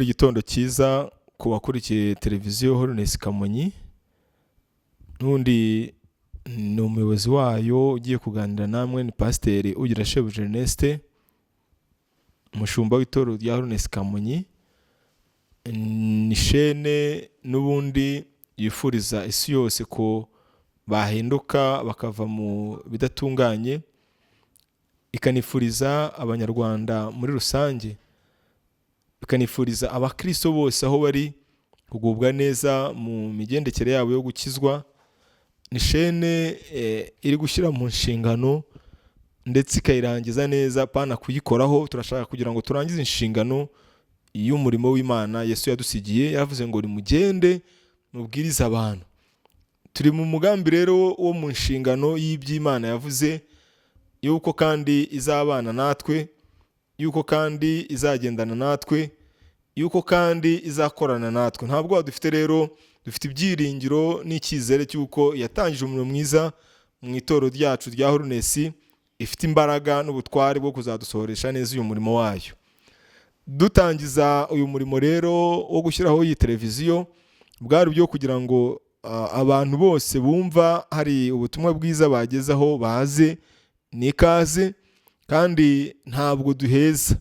Muri gitondo cyiza ku bakurikiye televiziyo Holiness Kamonyi, n'undi ni umuyobozi wayo ugiye kuganira namwe, ni Pasiteri Ugirashebuja Ernest, umushumba w'itorero rya Holiness Kamonyi. Ni shene n'ubundi yifuriza isi yose ko bahinduka bakava mu bidatunganye, ikanifuriza abanyarwanda muri rusange, ikanifuriza abakristo bose aho bari kugubwa neza mu migendekere yabo yo gukizwa. Ni shene iri gushyira mu nshingano ndetse ikayirangiza neza, pana kuyikoraho. Turashaka kugira ngo turangize inshingano y'umurimo w'Imana Yesu yadusigiye. Yavuze ngo nimugende mubwirize abantu. Turi mu mugambi rero wo mu nshingano y'iby'Imana yavuze, yuko kandi izabana natwe, yuko kandi izagendana natwe, yuko kandi izakorana natwe. Ntabwo dufite rero, dufite ibyiringiro n'icyizere cy'uko yatangije umurimo mwiza mu itorero ryacu rya Holiness, ifite imbaraga n'ubutware bwo kuzadusohoresha neza uyu murimo wayo. Dutangiza uyu murimo rero wo gushyiraho iyi televiziyo, bwari byo kugira ngo abantu bose bumva hari ubutumwa bwiza bagezaho baze n'ikaze, kandi ntabwo duheza.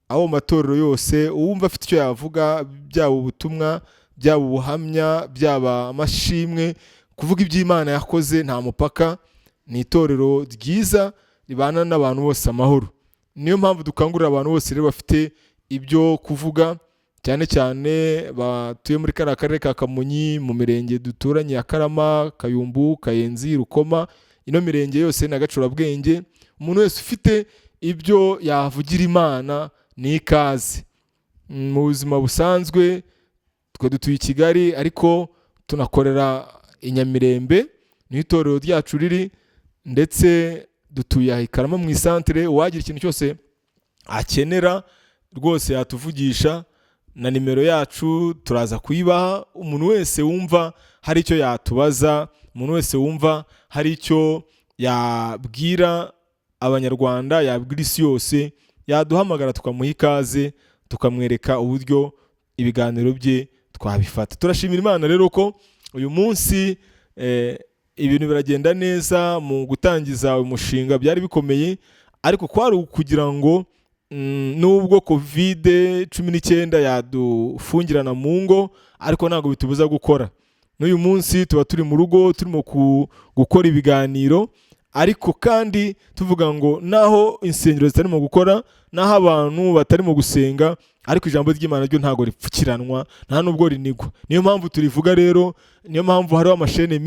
Abo matorero yose uwumva afite icyo yavuga, byaba ubutumwa, byaba ubuhamya, byaba amashimwe, kuvuga iby'Imana yakoze nta mupaka. Ni itorero ryiza ribana n'abantu bose amahoro. Niyo mpamvu dukangurira abantu bose rero bafite ibyo kuvuga, cyane cyane batuye muri kariya karere ka Kamonyi, mu mirenge duturanye ya Karama, Kayumbu, Kayenzi, Rukoma, ino mirenge yose na Gacurabwenge. Umuntu wese ufite ibyo yavugira Imana ni ikaze. Mu buzima busanzwe twe dutuye i Kigali, ariko tunakorera i Nyamirembe, ni itorero ryacu riri, ndetse dutuye i Karama mu isantere. Uwagira ikintu cyose akenera rwose yatuvugisha, na nimero yacu turaza kuyibaha. Umuntu wese wumva hari icyo yatubaza, umuntu wese wumva hari icyo yabwira abanyarwanda, yabwira isi yose, yaduhamagara tukamuha ikaze, tukamwereka uburyo ibiganiro bye twabifata. Turashimira Imana rero ko uyu munsi ibintu biragenda neza. Mu gutangiza uyu mushinga byari bikomeye, ariko kwari kugira ngo nubwo COVID-19 yadufungirana mu ngo, ariko ntabwo bitubuza gukora. N'uyu munsi tuba turi mu rugo turimo gukora ibiganiro, ariko kandi tuvuga ngo naho insengero zitarimo gukora, naho abantu batarimo gusenga, ariko ijambo ry'Imana ryo ntabwo ripfukiranwa, nta nubwo rinigwa. Niyo mpamvu turivuga rero, niyo mpamvu hariho amashene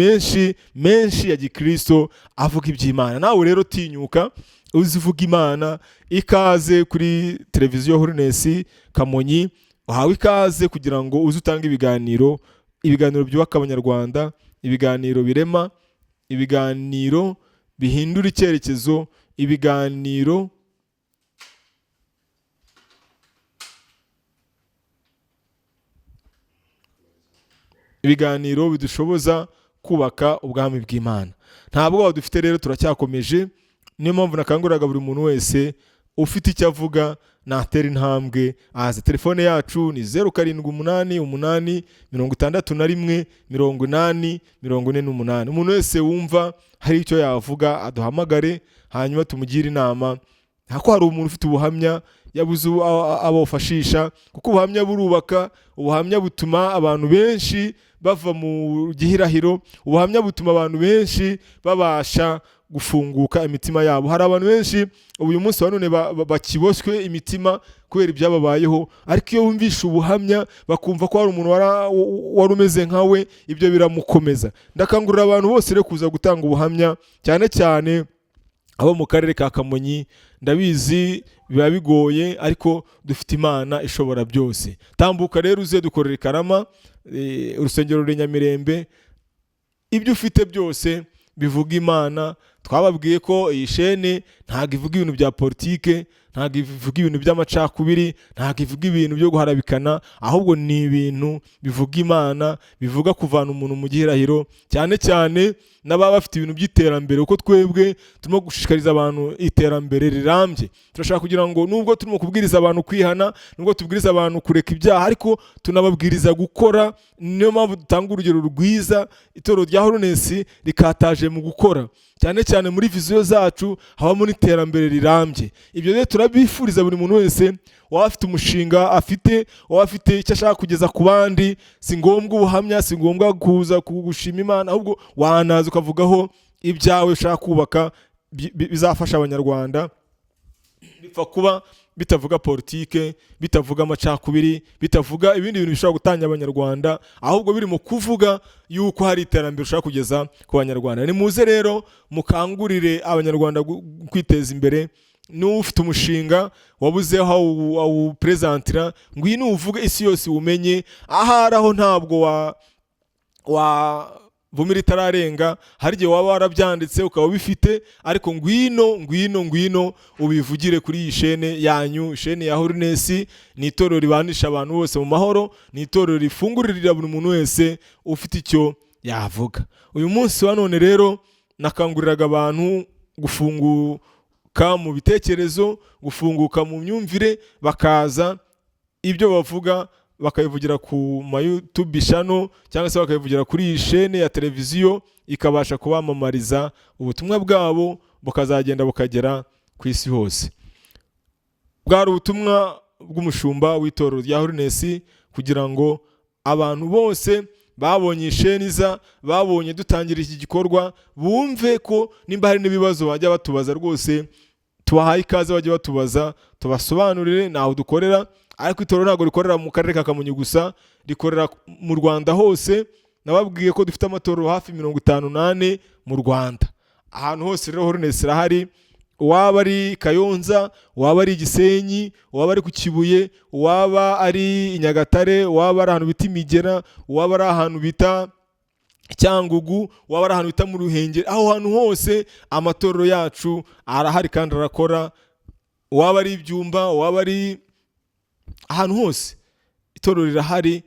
menshi ya gikristo avuga iby'Imana. Nawe rero tinyuka uzivuga Imana. Ikaze kuri televiziyo Holiness Kamonyi, uhawe ikaze kugira ngo uze utange ibiganiro byubaka abanyarwanda, ibiganiro birema, ibiganiro bihindura icyerekezo, ibiganiro bidushoboza kubaka ubwami bw'Imana. Ntabwo dufite rero, turacyakomeje. Niyo mpamvu nakanguriraga buri muntu wese ufite icyo avuga natera intambwe. Ahaza telefone yacu ni 0788868148. Umuntu wese wumva hari icyo yavuga aduhamagare, hanyuma tumugire inama. Hako hari umuntu ufite ubuhamya yabuze abofashisha, kuko ubuhamya burubaka. Ubuhamya butuma abantu benshi bava mu gihirahiro. Ubuhamya butuma abantu benshi babasha gufunguka imitima yabo. Hari abantu benshi uyu munsi wa none bakiboshywe imitima kubera ibyababayeho, ariko iyo wumvisha ubuhamya bakumva ko hari umuntu wari umeze nkawe, ibyo biramukomeza. Ndakangurira abantu bose rero kuza gutanga ubuhamya, cyane cyane abo mu karere ka Kamonyi. Ndabizi biba bigoye, ariko dufite Imana ishobora byose. Tambuka rero uze dukorera i Karama, urusengero rwa Nyamirembe. Ibyo ufite byose bivuga Imana, twababwiye ko iyi shene ntabwo ivuga ibintu bya politike, ntabwo ivuga ibintu by'amacakubiri, ntabwo ivuga ibintu byo guharabikana, ahubwo ni ibintu bivuga Imana, bivuga kuvana umuntu mu gihirahiro, cyane cyane n'ababa bafite ibintu by'iterambere, kuko twebwe turimo gushishikariza abantu iterambere rirambye. Turashaka kugira ngo nubwo turimo kubwiriza abantu kwihana, nubwo tubwiriza abantu kureka ibyaha, ariko tunababwiriza gukora. Niyo mpamvu dutanga urugero rwiza, itorero rya Holiness rikataje mu gukora, cyane cyane muri viziyo zacu habamo n'iterambere rirambye. Ibyo rero turabifuriza buri muntu wese waba afite umushinga afite, waba afite icyo ashaka kugeza ku bandi. Si ngombwa ubuhamya, si ngombwa kuza kugushima Imana, ahubwo wanaza ukavugaho ibyawe ushaka kubaka bizafasha abanyarwanda. Bipfa kuba bitavuga politike, bitavuga amacakubiri, bitavuga ibindi bintu bishobora gutanya abanyarwanda, ahubwo birimo kuvuga yuko hari iterambere ushaka kugeza ku banyarwanda. Nimuze rero mukangurire abanyarwanda kwiteza imbere. N'ufite umushinga wabuze aho awupresentira, ngwino uvuge isi yose umenye. Ahari aho ntabwo vumira itararenga, hari igihe waba warabyanditse ukaba ubifite, ariko ngwino ubivugire kuri iyi shene yanyu. Shene ya Holiness ni itorero ribanisha abantu bose mu mahoro, ni itorero rifungurira buri muntu wese ufite icyo yavuga. Uyu munsi wa none rero nakanguriraga abantu gufunguka mu bitekerezo, gufunguka mu myumvire, bakaza ibyo bavuga bakayivugira ku ma YouTube channel, cyangwa se bakayivugira kuri iyi shene ya televiziyo, ikabasha kubamamariza ubutumwa bwabo, bukazagenda bukagera ku isi hose. Bwari ubutumwa bw'umushumba w'itorero rya Holiness, kugira ngo abantu bose babonye isheniza, babonye dutangira iki gikorwa, bumve ko nimba hari n'ibibazo bajya batubaza, rwose tubahaye ikaze bajya batubaza, tubasobanurire naho dukorera. Ariko itorero ntabwo rikorera mu karere ka Kamonyi gusa, rikorera mu Rwanda hose. Nababwiye ko dufite amatorero hafi 58 mu Rwanda. Ahantu hose rero Holiness irahari, waba ari Kayonza, waba ari Gisenyi, waba ari ku Kibuye, waba ari Nyagatare, waba ari ahantu bita Imigera, waba ari ahantu bita Cyangugu, waba ari ahantu bita mu Ruhengeri, aho hantu hose amatorero yacu arahari kandi arakora. Waba ari Ibyumba, waba ari ahantu hose itorero rirahari.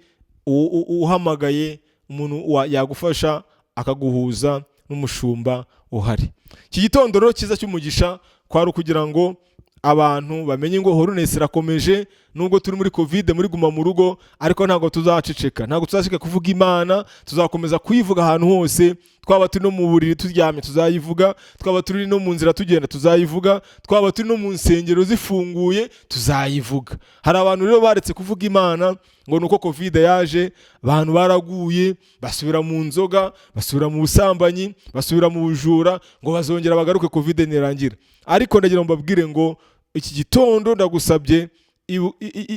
Uhamagaye umuntu yagufasha akaguhuza n'umushumba uhari. Iki gitondoro cyiza cy'umugisha kwari ukugira ngo abantu bamenye ngo Holiness irakomeje, nubwo turi muri Covid, muri guma mu rugo, ariko ntabwo tuzaceceka, ntabwo tuzaceceka kuvuga Imana. Tuzakomeza kuyivuga ahantu hose, twaba turi no mu buriri turyamye tuzayivuga, twaba turi no mu nzira tugenda tuzayivuga, twaba turi no mu nsengero zifunguye tuzayivuga. Hari abantu rero baretse kuvuga Imana ngo nuko Covid yaje, abantu baraguye, basubira mu nzoga, basubira mu busambanyi, basubira mu bujura, ngo bazongera bagaruke Covid nirangira. Ariko ndagira ngo mbabwire ngo iki gitondo ndagusabye,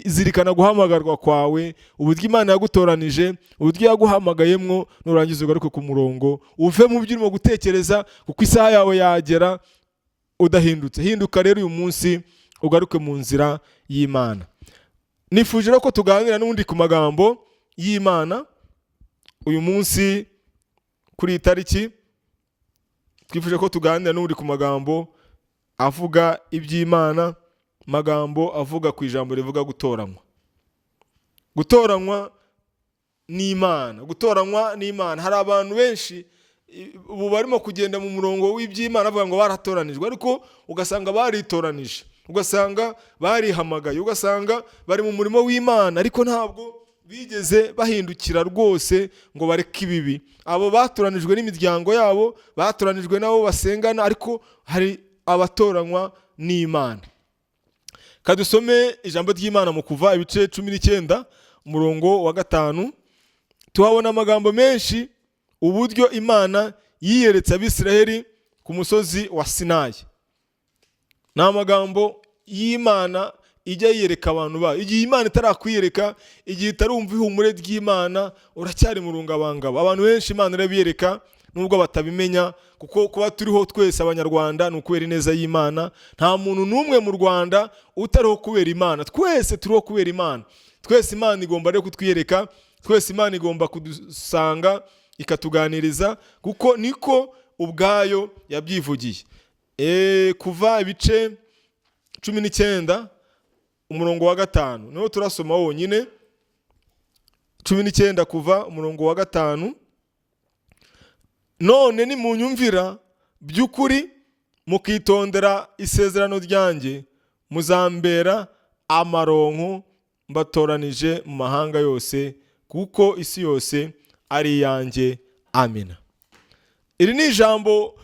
zirikana guhamagarwa kwawe, uburyo Imana yagutoranije, uburyo yaguhamagayemwo, nurangiza ugaruke ku murongo, uve mu byo urimo gutekereza, kuko isaha yawe yagera udahindutse. Hinduka rero uyu munsi ugaruke mu nzira y'Imana. Nifuje ko tuganira n'undi ku magambo y'Imana uyu munsi kuri itariki. Twifuje ko tuganira n'undi ku magambo avuga iby'Imana, magambo avuga ku ijambo rivuga gutoranywa. Gutoranywa n'Imana, gutoranywa n'Imana. Hari abantu benshi ubu barimo kugenda mu murongo w'iby'Imana bavuga ngo baratoranijwe, ariko ugasanga baritoranije, ugasanga barihamagaye, ugasanga bari mu murimo w'Imana, ariko ntabwo bigeze bahindukira rwose ngo bareke ibibi. Abo batoranijwe n'imiryango yabo, batoranijwe nabo basengana, ariko hari abatoranywa n'Imana. Kadusome ijambo ry'Imana mu Kuva ibice 19 umurongo wa 5. Tuhabona amagambo menshi, uburyo Imana yiyeretse Abisiraheli ku musozi wa Sinayi. Ni amagambo y'Imana ijya yiyereka abantu bayo. Igihe Imana itarakwiyereka, igihe itarumva ihumure ry'Imana, uracyari mu rungabangabo. Abantu benshi Imana irabiyereka nubwo batabimenya, kuko kuba turiho twese abanyarwanda ni ukubera ineza y'Imana. Nta muntu n'umwe mu Rwanda utariho kubera Imana. Twese turiho kubera Imana. Twese Imana igomba rero kutwiyereka, twese Imana igomba kudusanga ikatuganiriza, kuko niko ubwayo yabyivugiye. Kuva ibice 19 umurongo wa 5 niho turasoma wonyine. 19 kuva umurongo wa 5. None nimunyumvira by'ukuri mukitondera isezerano ryanjye, muzambera amaronko mbatoranije mu mahanga yose, kuko isi yose ari iyanjye. Amina. Iri ni ijambo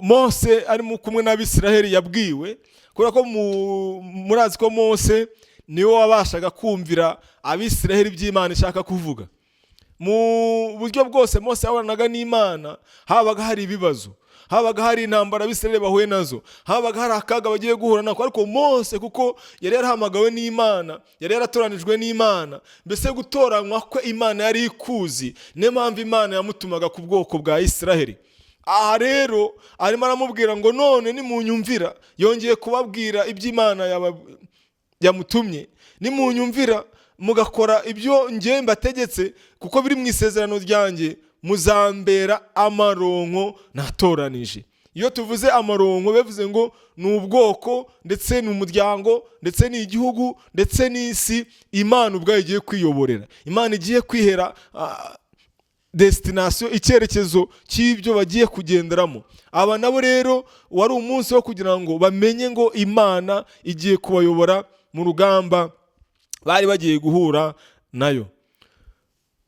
Mose ari kumwe n'Abisiraheli yabwiwe, kubera ko murazi ko Mose niwe wabashaga kumvira Abisiraheli by'Imana ishaka kuvuga. Mu buryo bwose Mose yabanaga n'Imana, habaga hari ibibazo, habaga hari intambara Abisiraheli bahuye nazo, habaga hari akaga bagiye guhura nako, ariko Mose kuko yari yarahamagawe n'Imana, yari yaratoranijwe n'Imana, mbese gutoranywa kwe Imana yari ikuzi, niyo mpamvu Imana yamutumaga ku bwoko bwa Isiraheli. Aha rero arimo aramubwira ngo none nimunyumvira, yongeye kubabwira iby'Imana yamutumye, nimunyumvira mugakora ibyo njye mbategetse, kuko biri mu isezerano ryanjye, muzambera amaronko natoranije. Iyo tuvuze amaronko bivuze ngo ni ubwoko, ndetse ni umuryango, ndetse ni igihugu, ndetse n'isi Imana ubwayo igiye kwiyoborera. Imana igiye kwihera destination, icyerekezo cy'ibyo bagiye kugenderamo. Aba nabo rero wari umunsi wo kugira ngo bamenye ngo Imana igiye kubayobora mu rugamba bari bagiye guhura nayo.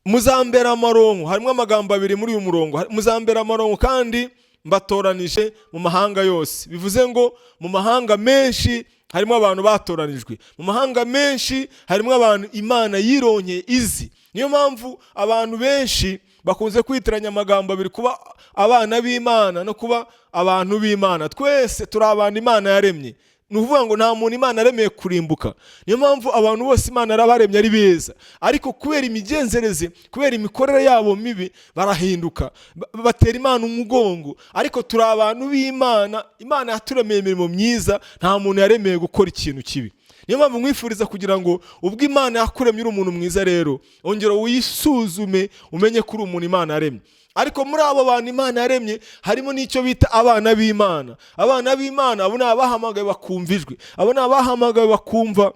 Muzambera amaronko, harimo amagambo abiri muri uyu murongo. Muzambera amaronko kandi mbatoranije mu mahanga yose. Bivuze ngo mu mahanga menshi harimo abantu batoranijwe, mu mahanga menshi harimo abantu Imana yironkeye izi. Niyo mpamvu abantu benshi bakunze kwitiranya amagambo abiri, kuba abana b'Imana no kuba abantu b'Imana. Twese turi abantu Imana yaremye. Ni ukuvuga ngo nta muntu Imana yaremeye kurimbuka. Niyo mpamvu abantu bose Imana yarabaremye ari beza, ariko kubera imigenzereze, kubera imikorere yabo mibi, barahinduka, batera Imana umugongo. Ariko turi abantu b'Imana, Imana yaturemeye imirimo myiza, nta muntu yaremeye gukora ikintu kibi. Niyo mpamvu mwifuriza kugira ngo ubwo Imana yakuremye uri umuntu mwiza rero, ongera wisuzume umenye ko uri umuntu Imana yaremye. Ariko muri abo bantu Imana yaremye harimo n'icyo bita abana b'Imana. Abana b'Imana abo ni abahamagaye bakumva ijwi, abo ni abahamagaye bakumva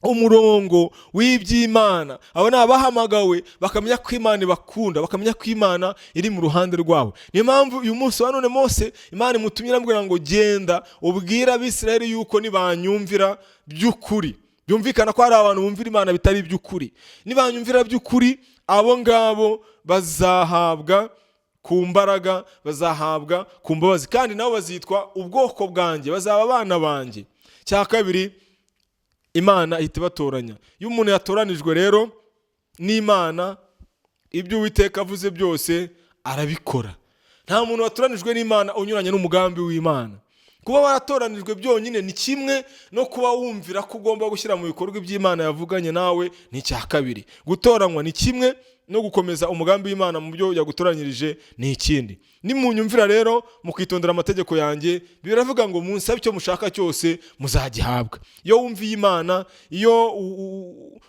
umurongo w'iby'Imana, abo ni abahamagawe bakamenya ko Imana ibakunda, bakamenya ko Imana iri mu ruhande rwabo. Niyo mpamvu uyu munsi wa none Mose Imana imutumye iramubwira ngo genda ubwira Abisiraheli yuko nibanyumvira by'ukuri. Byumvikana ko hari abantu bumvira Imana bitari iby'ukuri. Nibanyumvira by'ukuri, abo ngabo bazahabwa ku mbaraga, bazahabwa ku mbabazi, kandi nabo bazitwa ubwoko bwanjye, bazaba abana banjye. Cya kabiri, Imana ihita ibatoranya. Iyo umuntu yatoranijwe rero n'Imana, ibyo Uwiteka avuze byose arabikora. Nta muntu watoranijwe n'Imana unyuranye n'umugambi w'Imana. Kuba waratoranijwe byonyine ni kimwe, no kuba wumvira ko ugomba gushyira mu bikorwa iby'Imana yavuganye nawe ni icya kabiri. Gutoranywa ni kimwe, no gukomeza umugambi w'Imana mu byo yagutoranyirije ni ikindi. Nimunyumvira rero mukitondera amategeko yanjye, biravuga ngo munsabe icyo mushaka cyose muzagihabwa. Iyo wumviye Imana, iyo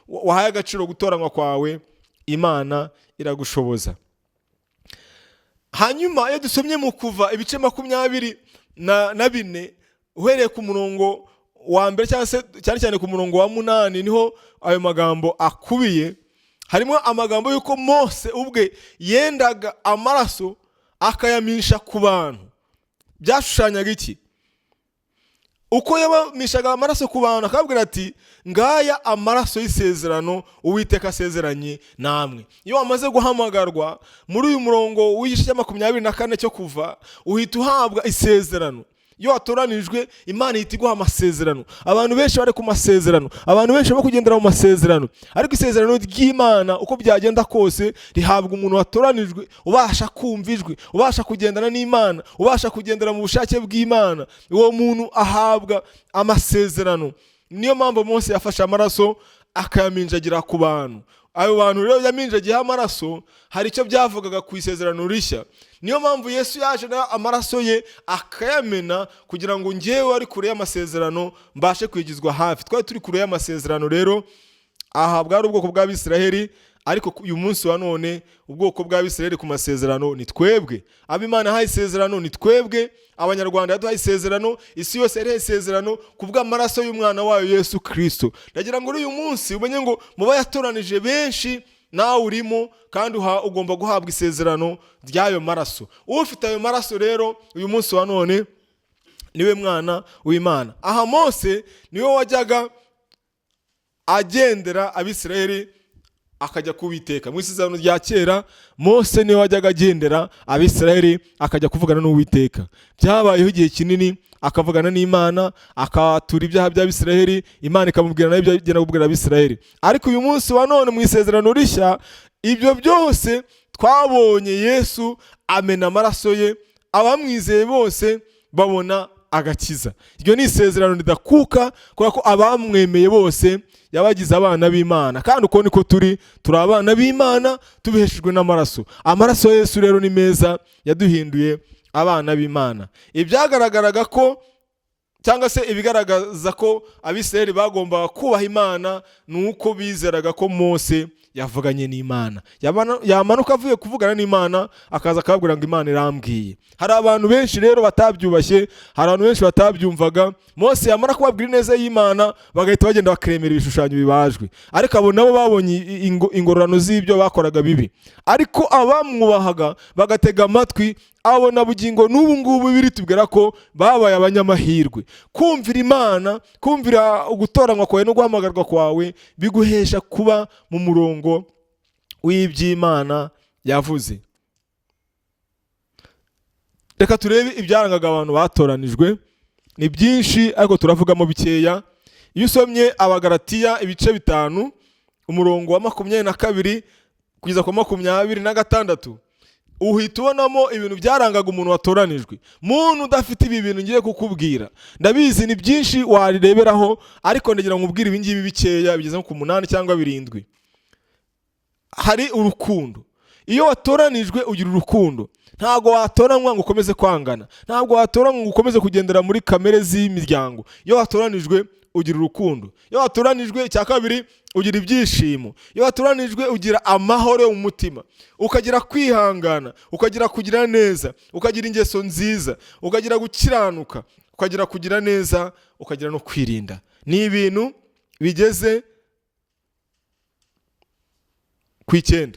wahaye agaciro gutoranywa kwawe, Imana iragushoboza. Hanyuma iyo dusomye mu Kuva ibice 24 uhereye ku murongo wa mbere, cyane cyane ku murongo wa 8 niho ayo magambo akubiye. Harimo amagambo yuko Mose ubwe yendaga amaraso akayamisha ku bantu. Byashushanyaga iki? Uko yabamishaga amaraso ku bantu akabwira ati ngaya amaraso y'isezerano Uwiteka asezeranye namwe. Iyo wamaze guhamagarwa muri uyu murongo w'igice cya 24 cyo Kuva, uhita uhabwa isezerano. Iyo watoranijwe Imana ihita iguha amasezerano. Abantu benshi bari ku masezerano, abantu benshi bari kugendera mu masezerano, ariko isezerano ry'Imana uko byagenda kose rihabwa umuntu watoranijwe, ubasha kumva ijwi, ubasha kugendana n'Imana, ubasha kugendera mu bushake bw'Imana. Uwo muntu ahabwa amasezerano. Niyo mpamvu Mose yafashe amaraso akayaminjagira ku bantu. Ayo bantu rero yaminjagiye amaraso, hari icyo byavugaga ku isezerano rishya. Niyo mpamvu Yesu yaje na amaraso ye akayamena kugira ngo njyewe wari kure y'amasezerano mbashe kwigizwa hafi. Twari turi kure y'amasezerano rero, ahabwa ari ubwoko bw'Abisiraheli, ariko uyu munsi wa none ubwoko bw'Abisirayeli ku masezerano ni twebwe, ab'Imana yahaye isezerano ni twebwe, abanyarwanda yaduhaye isezerano, isi yose yari isezerano kubw'amaraso y'umwana wayo Yesu Kristo. Ndagira ngo uyu munsi umenye ngo mu bayatoranije benshi nawe urimo, kandi ugomba guhabwa isezerano ry'ayo maraso. Ufite ayo maraso rero uyu munsi wa none niwe mwana w'Imana. Aha Mose niwe wajyaga agendera Abisirayeli akajya kubiteka. Mu isezerano rya kera Mose niwe wajyaga agendera Abisirayeli akajya kuvugana n'Uwiteka. Byabayeho igihe kinini akavugana n'Imana, akatura ibyaha by'Abisirayeli, Imana ikamubwira nayo ibyo agenda kubwira Abisirayeli. Ariko uyu munsi wa none mu isezerano rishya ibyo byose twabonye Yesu amena amaraso ye, abamwizeye bose babona agakiza. Iryo ni isezerano ridakuka, kubera ko abamwemeye bose yabagize abana b'Imana, kandi uko niko turi abana b'Imana tubiheshejwe n'amaraso. Amaraso ya Yesu rero ni meza, yaduhinduye abana b'Imana. Ibyagaragaraga ko cyangwa se ibigaragaza ko Abisirayeli bagombaga kubaha Imana ni uko bizeraga ko Mose yavuganye n'Imana. Yamanuka avuye kuvugana n'Imana akaza akabwira ngo Imana irambwiye. Hari abantu benshi rero batabyubashye, hari abantu benshi batabyumvaga. Mose yamara kubabwira neza y'Imana bagahita bagenda bakremera ibishushanyo bibajwe, ariko abo nabo babonye ingororano z'ibyo bakoraga bibi. Ariko abamwubahaga bagatega amatwi, abona bugingo n'ubu ngubu biri tubwira ko babaye abanyamahirwe. Kumvira Imana, kumvira ugutoranywa kwawe no guhamagarwa kwawe biguhesha kuba mu murongo w'iby'Imana yavuze. Reka turebe ibyarangaga abantu batoranijwe. Ni byinshi ariko turavugamo bikeya. Iyo usomye Abagalatiya ibice 5 umurongo wa 22 kugeza kwa 26 uhita ubonamo ibintu byarangaga umuntu watoranijwe. Muntu udafite ibi bintu ngiye kukubwira, ndabizi ni byinshi warireberaho, ariko ndagira ngo ubwire ibi ngibi bikeya bigeze ku 8 cyangwa 7. Hari urukundo. Iyo watoranijwe ugira urukundo. Ntabwo watoranywa ngo ukomeze kwangana, ntabwo watoranywa ngo ukomeze kugendera muri kamere z'imiryango. Iyo watoranijwe ugira urukundo. Iyo watoranijwe icya kabiri ugira ibyishimo. Iyo watoranijwe ugira amahoro mu mutima, ukagira kwihangana, ukagira kugira neza, ukagira ingeso nziza, ukagira gukiranuka, ukagira kugira neza, ukagira no kwirinda. Ni ibintu bigeze ku 9.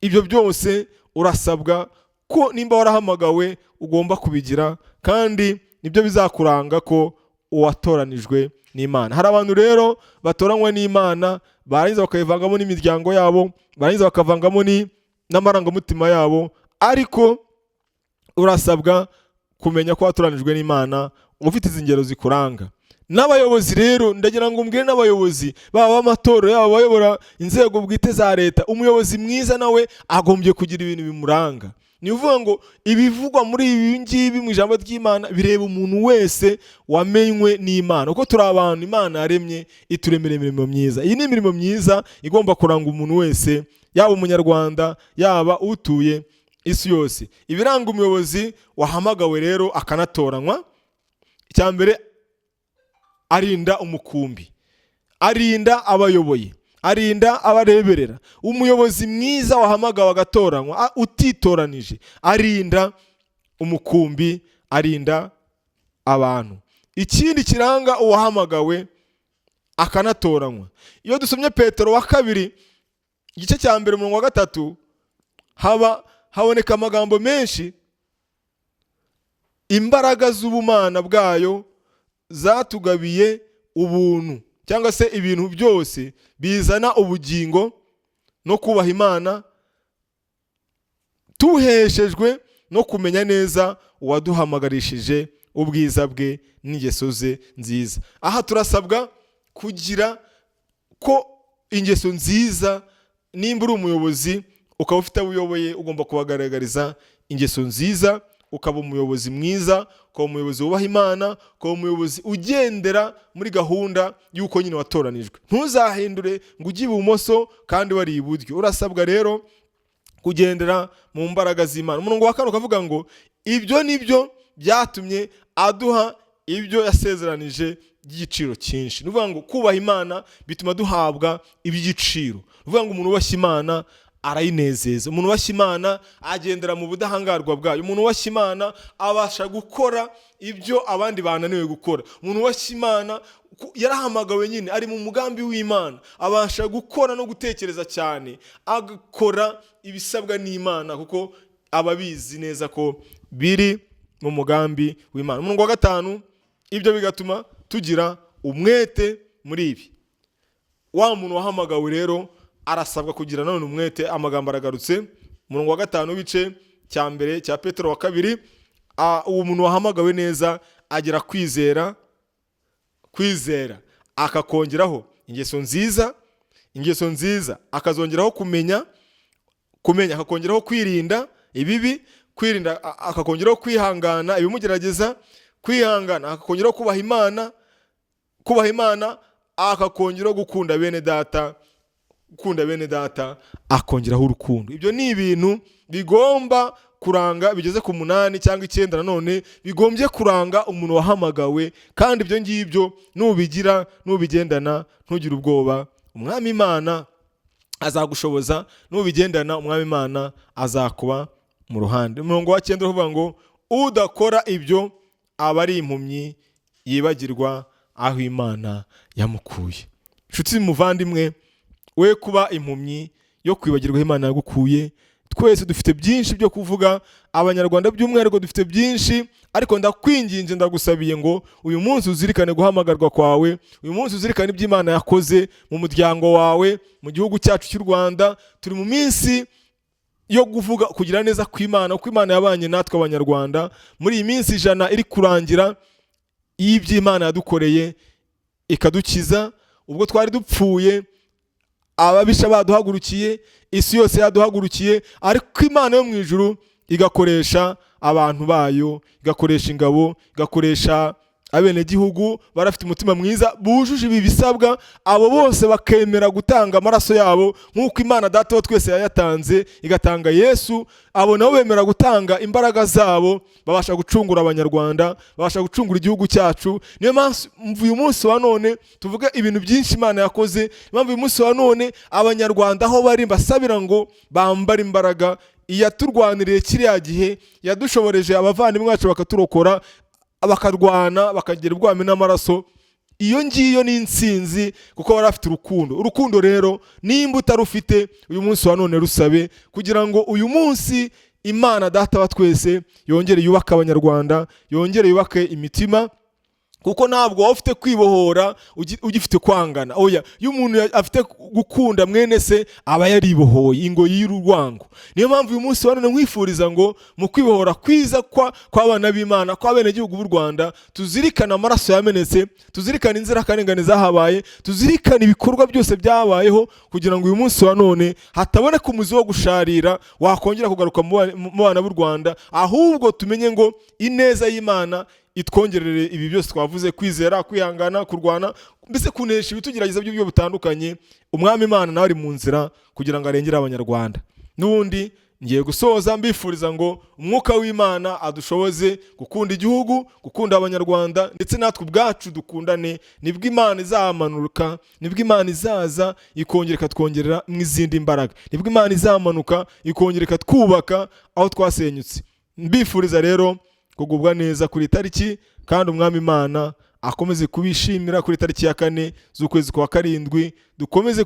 Ibyo byose urasabwa ko nimba warahamagawe ugomba kubigira, kandi nibyo bizakuranga ko uwatoranijwe n'Imana. Hari abantu rero batoranywa n'Imana barangiza bakayivangamo n'imiryango yabo, barangiza bakavangamo n'amarangamutima yabo, ariko urasabwa kumenya ko watoranijwe n'Imana ufite izi ngero zikuranga. N'abayobozi rero ndagira ngo mbwire n'abayobozi baba amatorero yabo bayobora inzego bwite za leta, umuyobozi mwiza nawe agombye kugira ibintu bimuranga. Ni uvuga ngo ibivugwa muri ibi ngibi mu ijambo ry'Imana bireba umuntu wese wamenywe n'Imana, uko turi abantu Imana yaremye ituremera imirimo myiza. Iyi ni imirimo myiza igomba kuranga umuntu wese, yaba umunyarwanda yaba utuye isi yose. Ibiranga umuyobozi wahamagawe rero akanatoranywa: icya mbere, arinda umukumbi, arinda abayoboye, arinda abareberera. Umuyobozi mwiza wahamagawe agatoranywa utitoranije arinda umukumbi, arinda abantu. Ikindi kiranga uwahamagawe akanatoranywa, iyo dusomye Petero wa 2 igice cya 1 umurongo wa 3 haboneka amagambo menshi: imbaraga z'ubumana bwayo zatugabiye ubuntu, cyangwa se ibintu byose bizana ubugingo no kubaha Imana, tuheshejwe no kumenya neza uwaduhamagarishije ubwiza bwe n'ingeso ze nziza. Aha turasabwa kugira ko ingeso nziza. Nimba uri umuyobozi ukaba ufite abo uyoboye, ugomba kubagaragariza ingeso nziza, ukaba umuyobozi mwiza, ukaba umuyobozi wubaha Imana, ukaba umuyobozi ugendera muri gahunda y'uko nyine watoranijwe. Ntuzahindure ngo ujye ibumoso kandi wari iburyo. Urasabwa rero kugendera mu mbaraga z'Imana. Umurongo wa 4 ukavuga ngo ibyo nibyo byatumye aduha ibyo yasezeranije by'igiciro cyinshi. Ni ukuvuga ngo kubaha Imana bituma duhabwa iby'igiciro. Ni ukuvuga ngo umuntu wubashye Imana arayinezeza, umuntu wubashye Imana agendera mu budahangarwa bwayo, umuntu wubashye Imana abasha gukora ibyo abandi bananiwe gukora. Umuntu wubashye Imana yarahamagawe nyine, ari mu mugambi w'Imana, abasha gukora no gutekereza cyane, agakora ibisabwa n'Imana kuko ababizi neza ko biri mu mugambi w'Imana. Umurongo wa 5, ibyo bigatuma tugira umwete muri ibi. Wa muntu wahamagawe rero arasabwa kugira none umwete. Amagambo aragarutse, umurongo wa 5 w'igice cya mbere cya Petero wa 2. Uwo muntu wahamagawe neza agira kwizera akakongeraho ingeso nziza akazongeraho kumenya akakongeraho kwirinda ibibi, akakongeraho kwihangana ibimugerageza, kwihangana akakongeraho kubaha Imana, akakongeraho gukunda bene data, akongeraho urukundo. Ibyo ni ibintu bigomba kuranga, bigeze ku 8 cyangwa 9 nanone bigombye kuranga umuntu wahamagawe, kandi ibyo ngibyo nubigendana ntugire ubwoba, Umwami Imana azagushoboza. Nubigendana Umwami Imana azakuba mu ruhande. Umurongo wa 9 uvuga ngo udakora ibyo aba ari impumyi yibagirwa aho Imana yamukuye. Inshuti muvandimwe, we kuba impumyi yo kwibagirwa aho Imana yagukuye. Twese dufite byinshi byo kuvuga, Abanyarwanda by'umwihariko dufite byinshi, ariko ndakwinginze ndagusabiye ngo uyu munsi uzirikane guhamagarwa kwawe, uyu munsi uzirikane ibyo Imana yakoze mu muryango wawe, mu gihugu cyacu cy'u Rwanda. Turi mu minsi yo kuvuga kugira neza kw'Imana, uko Imana yabanye natwe Abanyarwanda muri iyi minsi 100 iri kurangira, y'ibyo Imana yadukoreye ikadukiza. Ubwo twari dupfuye, ababisha baduhagurukiye, isi yose yaduhagurukiye, ariko Imana yo mu ijuru igakoresha abantu bayo, igakoresha ingabo, igakoresha abenegihugu barafite umutima mwiza, bujuje ibi bisabwa. Abo bose bakemera gutanga amaraso yabo nk'uko Imana Data wa twese yayatanze, igatanga Yesu. Abo nabo bemera gutanga imbaraga zabo, babasha gucungura Abanyarwanda, babasha gucungura igihugu cyacu. Niyo mpamvu uyu munsi wa none tuvuga ibintu byinshi Imana yakoze. Niyo mpamvu uyu munsi wa none Abanyarwanda aho bari basabira ngo bambare imbaraga. Iyaturwaniriye kiriya gihe, yadushoboreje abavandimwe bacu bakaturokora, bakarwana bakagira ubwami n'amaraso. Iyo ngiyo ni intsinzi, kuko bari bafite urukundo. Rero nimba utarufite uyu munsi wa none rusabe, kugira ngo uyu munsi Imana Data wa twese yongere yubake Abanyarwanda, yongere yubake imitima, kuko ntabwo waba ufite kwibohora ugifite kwangana. Oya, iyo umuntu afite gukunda mwene se aba yaribohoye ingoyi y'urwango. Niyo mpamvu uyu munsi wa none nkwifuriza ngo mu kwibohora kwiza kw'abana b'Imana, kw'abenegihugu b'u Rwanda, tuzirikana amaraso yamenetse, tuzirikana inzirakarengane zahabaye, tuzirikana ibikorwa byose byabayeho, kugira ngo uyu munsi wa none hataboneka umuzi wo gusharira wakongera kugaruka mu bana b'u Rwanda, ahubwo tumenye ngo ineza y'Imana itwongerere ibi byose twavuze: kwizera, kwihangana, kurwana, mbese kunesha ibitugerageza by'uburyo butandukanye. Umwami Imana nawe ari mu nzira kugira ngo arengere Abanyarwanda. N'ubundi ngiye gusoza mbifuriza ngo umwuka w'Imana adushoboze gukunda igihugu, gukunda Abanyarwanda, ndetse natwe ubwacu dukundane. Nibwo Imana izamanuka, nibwo Imana izaza ikongera ikatwongerera n'izindi mbaraga, nibwo Imana izamanuka ikongera ikatwubaka aho twasenyutse. Mbifuriza rero kugubwa neza kuri tariki, kandi Umwami Imana akomeze kubishimira kuri tariki ya 4 z'ukwezi kwa 7. Dukomeze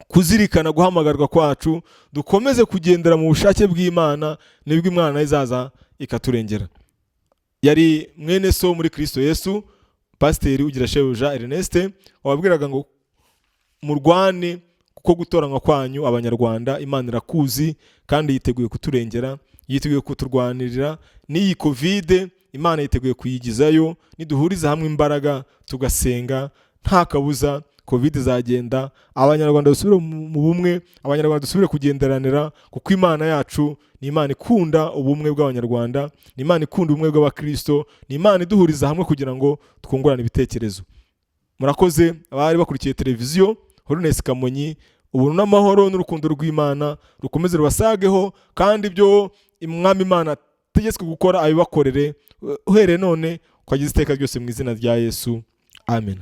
kuzirikana guhamagarwa kwacu, dukomeze kugendera mu bushake bw'Imana, nibwo Imana izaza ikaturengera. Yari mwene so muri Kristo Yesu, Pasiteri Ugirashebuja Ernest, wabwiraga ngo murwane, kuko gutoranywa kwanyu Abanyarwanda Imana irakuzi, kandi yiteguye kuturengera, yiteguye kuturwanirira. N'iyi Covid Imana yiteguye kuyigizayo, niduhuriza hamwe imbaraga tugasenga, nta kabuza Covid izagenda, Abanyarwanda dusubire mu bumwe, Abanyarwanda dusubire kugenderanira, kuko Imana yacu ni Imana ikunda ubumwe bw'Abanyarwanda, ni Imana ikunda ubumwe bw'Abakristo, ni Imana iduhuriza hamwe kugira ngo twungurane ibitekerezo. Murakoze abari bakurikiye televiziyo Holiness Kamonyi. Ubuntu n'amahoro n'urukundo rw'Imana rukomeze rubasageho, kandi ibyo Umwami Imana ategetswe gukora abibakorere. uhereye none, ukagize iteka ryose mu izina rya Yesu, amen.